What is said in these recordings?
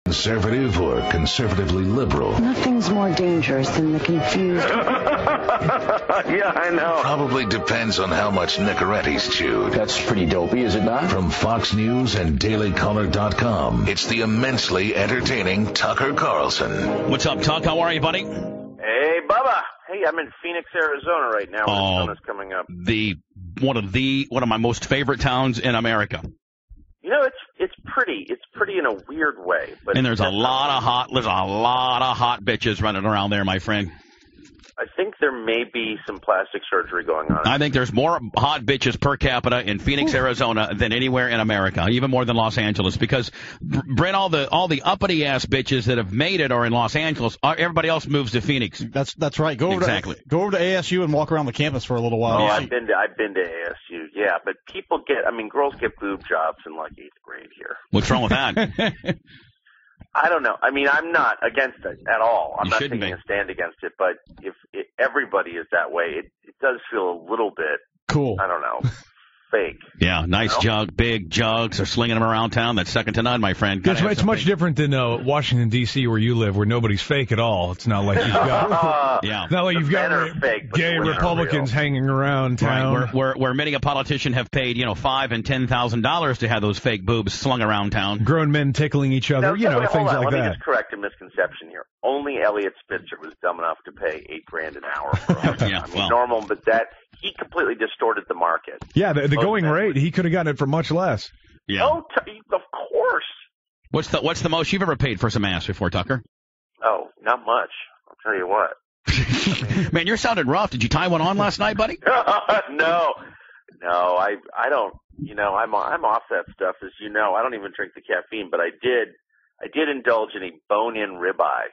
Conservative or conservatively liberal? Nothing's more dangerous than the confused. Yeah, I know. Probably depends on how much Nicoretti's chewed. That's pretty dopey, is it not? From Fox News and DailyCaller.com, it's the immensely entertaining Tucker Carlson. What's up, Tuck? How are you, buddy? Hey, Bubba. Hey, I'm in Phoenix, Arizona right now. The sun is coming up. One of my most favorite towns in America. You know, it's pretty. It's pretty in a weird way. But And there's a lot of hot bitches running around there, my friend. I think there may be some plastic surgery going on. I think there's more hot bitches per capita in Phoenix, Arizona than anywhere in America, even more than Los Angeles. Because, Brent, all the uppity ass bitches that have made it are in Los Angeles. Everybody else moves to Phoenix. That's right. Go over to ASU and walk around the campus for a little while. Oh, I've been to ASU. Yeah, but girls get boob jobs in like 8th grade here. What's wrong with that? I don't know. I mean, I'm not against it at all. I'm not taking be. a stand against it, but if everybody is that way, it does feel a little bit cool. I don't know, fake. Yeah, nice jug, big jugs. They're slinging them around town. That's second to none, my friend. It's much different than Washington, D.C., where you live, where nobody's fake at all. It's not like you've got it's not like you've got fake, gay Republicans hanging around town. Right, where many a politician have paid, $5,000 and $10,000 to have those fake boobs slung around town. Grown men tickling each other, things like that. Let me just correct a misconception here. Only Elliot Spitzer was dumb enough to pay $8,000 an hour for normal, but he completely distorted the market. Yeah, the going rate, he could have gotten it for much less. Yeah. Oh, of course. What's the most you've ever paid for some ass before, Tucker? Oh, not much. I'll tell you what. Man, you're sounding rough. Did you tie one on last night, buddy? No, I don't. I'm off that stuff, as you know. I don't even drink the caffeine, but I did indulge in a bone-in ribeye.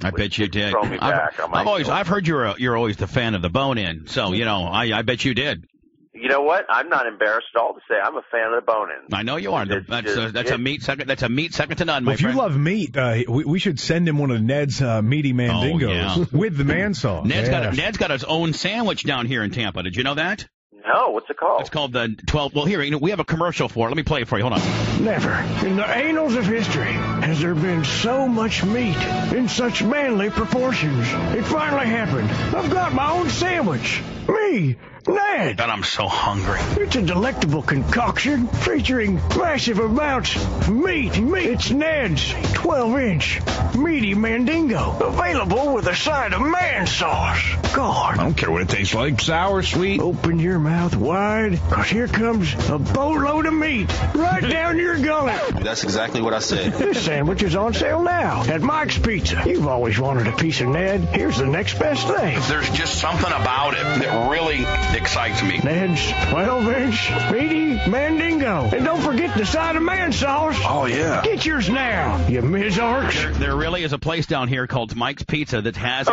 I bet you did. Throw me back. I've heard you're always the fan of the bone-in, so I bet you did. You know what? I'm not embarrassed at all to say I'm a fan of the bone-in. I know you are. That's a meat second to none, my friend. If you love meat, we should send him one of Ned's meaty mandingos with the man sauce. Ned's got his own sandwich down here in Tampa. Did you know that? No, what's it called? It's called the 12. Well, here, we have a commercial for it. Let me play it for you. Hold on. Never in the annals of history has there been so much meat in such manly proportions. It finally happened. I've got my own sandwich. Me, Ned. God, I'm so hungry. It's a delectable concoction featuring massive amounts of meat. It's Ned's 12-inch meaty mandingo, available with a side of man sauce. God, I don't care what it tastes like, sour, sweet. Open your mouth wide, cause here comes a boatload of meat right down your gullet. That's exactly what I said. This sandwich is on sale now at Mike's Pizza. You've always wanted a piece of Ned. Here's the next best thing. There's just something about it that really excites me. Ned's 12-inch meaty mandingo. And don't forget the side of man sauce. Oh, yeah. Get yours now, you Mizarks. There really is a place down here called Mike's Pizza that has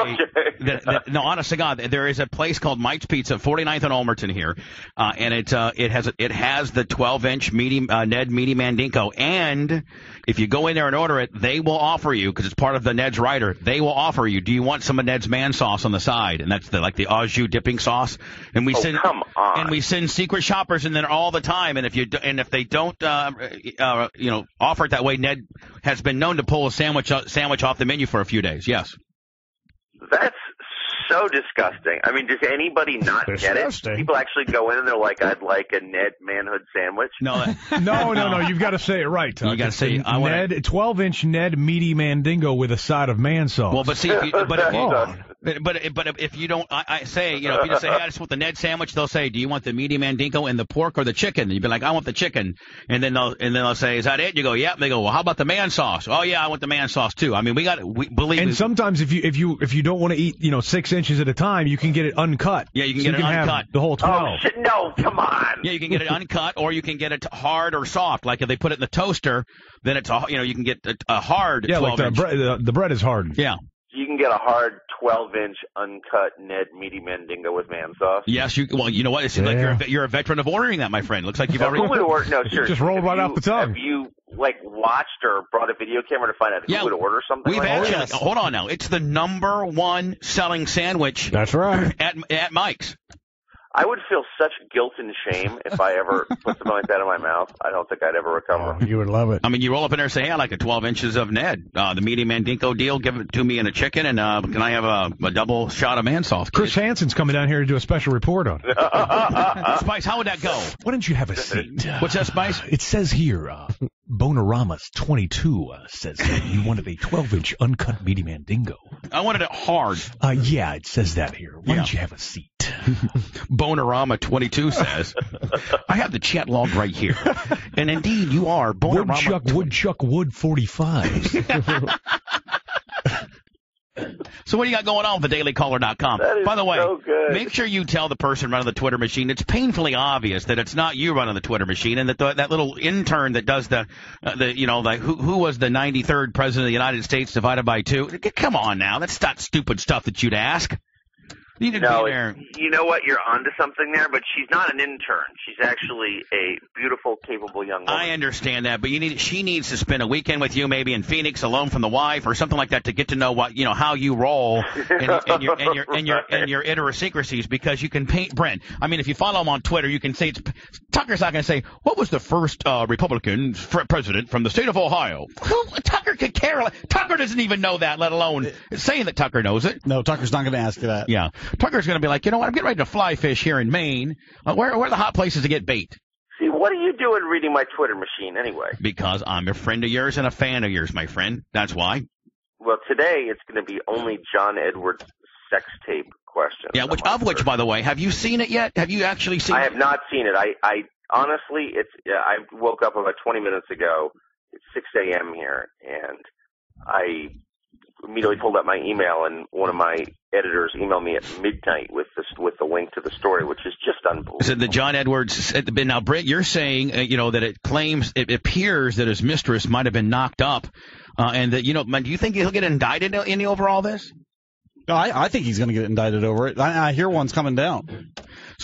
no, honest to God, there is a place called Mike's Pizza, 49th and Ulmerton here, and it has the 12-inch Ned meaty mandingo. And if you go in there and order it, they will offer you, because it's part of the Ned's rider, they will offer you, do you want some of Ned's man sauce on the side? And that's the au jus dipping sauce. And we send secret shoppers in there all the time. And if they don't offer it that way, Ned has been known to pull a sandwich off the menu for a few days. Yes. That's so disgusting. I mean, does anybody not get it? People actually go in and they're like, I'd like a Ned manhood sandwich. No. You've got to say it right, Tuck. You got to say Ned, 12-inch Ned meaty mandingo with a side of man sauce. Well, but see, if you don't, I say, if you just say, hey, I just want the Ned sandwich, they'll say, do you want the meaty mandingo and the pork or the chicken? And you'd be like, I want the chicken. And then they'll say, is that it? You go, yep. They go, well, how about the man sauce? Oh yeah, I want the man sauce too. I mean, sometimes if you don't want to eat, 6 inches at a time, you can get it uncut. Yeah, you can get it uncut. The whole 12. Oh, shit, no, come on. Yeah, you can get it uncut, or you can get it hard or soft. Like if they put it in the toaster, then it's you can get a hard 12-inch. Like the bread is hardened. Yeah. You can get a hard 12-inch uncut Ned meaty mandingo with man sauce. Yes, you know what? It seems like you're a veteran of ordering that, my friend. Looks like you've already. No, seriously. Just rolled right off the tongue. Have you watched or brought a video camera to find out who would order something? Hold on now. It's the #1 selling sandwich. That's right. At Mike's. I would feel such guilt and shame if I ever put something like that in my mouth. I don't think I'd ever recover. You would love it. I mean, you roll up in there and say, hey, I like a 12 inches of Ned. The medium Mandingo deal, give it to me in a chicken, and can I have a double shot of man-sauce? Chris Hansen's coming down here to do a special report on it. Spice, how would that go? Why don't you have a seat? What's that, Spice? It says here, Bonorama's 22 says you wanted a 12-inch uncut medium Mandingo. I wanted it hard. Yeah, it says that here. Why don't you have a seat? Bonorama 22 says, I have the chat log right here. And indeed, you are Bonorama. Woodchuck Wood 45. So what do you got going on with thedailycaller.com? That is By the way, so good. make sure you tell the person running the Twitter machine it's painfully obvious that it's not you running the Twitter machine, and that that little intern that does who was the 93rd president of the United States divided by 2. Come on now, that's not stupid stuff that you'd ask. You need to be there. You know what? You're onto something there, but she's not an intern. She's actually a beautiful, capable young woman. I understand that, but she needs to spend a weekend with you, maybe in Phoenix, alone from the wife, or something like that, to get to know how you roll and your idiosyncrasies, because you can paint Brent. I mean, if you follow him on Twitter, you can say Tucker's not going to say what was the first Republican president from the state of Ohio. Tucker could care. Tucker doesn't even know that, let alone saying that Tucker knows it. No, Tucker's not going to ask you that. Yeah. Tucker's going to be like, you know what, I'm getting ready to fly fish here in Maine. Where are the hot places to get bait? See, what are you doing reading my Twitter machine anyway? Because I'm a friend of yours and a fan of yours, my friend. That's why. Well, today it's going to be only John Edwards sex tape questions. Yeah, which, by the way, have you seen it yet? Have you actually seen it? I have not seen it. I honestly, I woke up about 20 minutes ago. It's 6 a.m. here, and I immediately pulled up my email, and one of my editors emailed me at midnight with the link to the story, which is just unbelievable. So the John Edwards, now Brent, you're saying that it appears that his mistress might have been knocked up, and that do you think he'll get indicted over all this? No, I think he's going to get indicted over it. I hear one's coming down.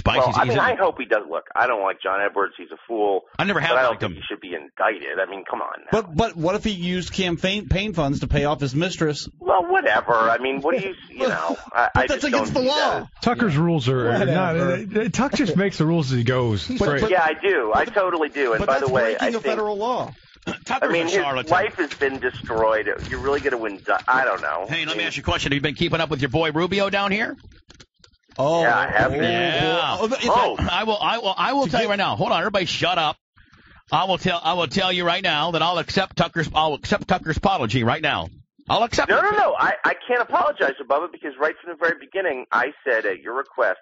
I hope he does. Look, I don't like John Edwards. He's a fool. I never have liked him. He should be indicted. I mean, come on now. But what if he used campaign funds to pay off his mistress? Well, whatever. I mean, what do you know? I that's just against don't the law. that. Tucker's rules are not. Tuck just makes the rules as he goes. Yeah, I do. I totally do. And by the way, I think federal law. His life has been destroyed. You're really going to win. I don't know. Hey, let me ask you a question. Have you been keeping up with your boy Rubio down here? Oh, yeah, I have been. Yeah. I will tell you right now. Hold on, everybody, shut up. I will tell you right now that I'll accept Tucker's apology right now. I'll accept it. No. I can't apologize to Bubba, because right from the very beginning I said at your request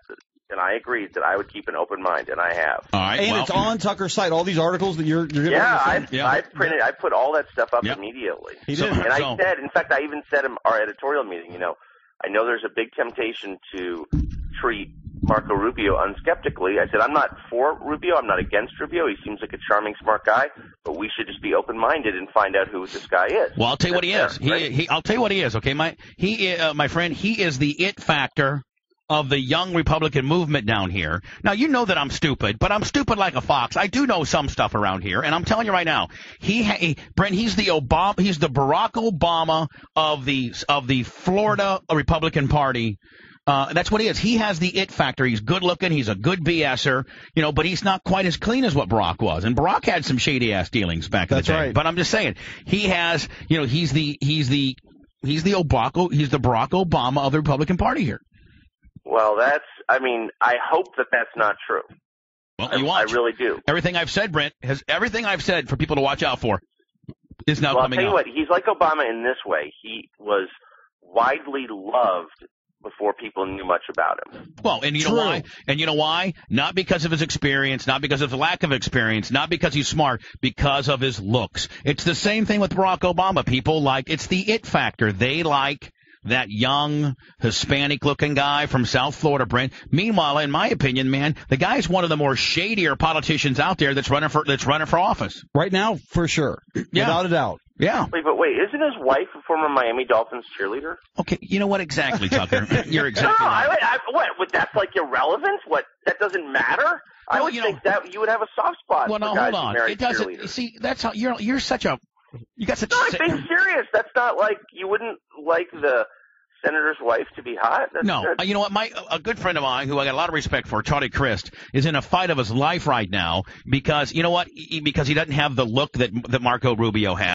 and I agreed that I would keep an open mind, and I have. All right, and it's on Tucker's site. All these articles that you're getting. I printed. I put all that stuff up immediately. He did. And I said, in fact, I even said in our editorial meeting, I know there's a big temptation to treat Marco Rubio unskeptically. I said, I'm not for Rubio. I'm not against Rubio. He seems like a charming, smart guy, but we should just be open-minded and find out who this guy is. Well, I'll tell you what he is. I'll tell you what he is, okay? My friend, he is the it factor of the young Republican movement down here. Now, you know that I'm stupid, but I'm stupid like a fox. I do know some stuff around here, and I'm telling you right now, Brent, he's the Barack Obama of the Florida Republican Party. That's what he is. He has the it factor. He's good looking. He's a good BSer, but he's not quite as clean as what Barack was. And Barack had some shady ass dealings back in the day. Right. But I'm just saying, he has, he's the Barack Obama of the Republican Party here. Well, I hope that that's not true. Well, I really do. Everything I've said, Brent, everything I've said for people to watch out for is now coming out. I'll tell you what, he's like Obama in this way. He was widely loved before people knew much about him. Well, and you know why? And you know why? Not because of his experience, not because of the lack of experience, not because he's smart, because of his looks. It's the same thing with Barack Obama. People it's the it factor. They like that young Hispanic-looking guy from South Florida, Brent. Meanwhile, in my opinion, man, the guy's one of the more shadier politicians out there that's running for office right now, for sure, without a doubt. Yeah. Wait, isn't his wife a former Miami Dolphins cheerleader? Okay, you know what exactly, Tucker? You're exactly right. What? That's irrelevant? What? That doesn't matter? I would think that you would have a soft spot for guys who marry cheerleaders. See, that's how you're such a. You got such. No, I'm being serious. That's not like you wouldn't like the senator's wife to be hot? You know what? A good friend of mine, who I got a lot of respect for, Charlie Crist, is in a fight of his life right now because you know what? Because he doesn't have the look that Marco Rubio has.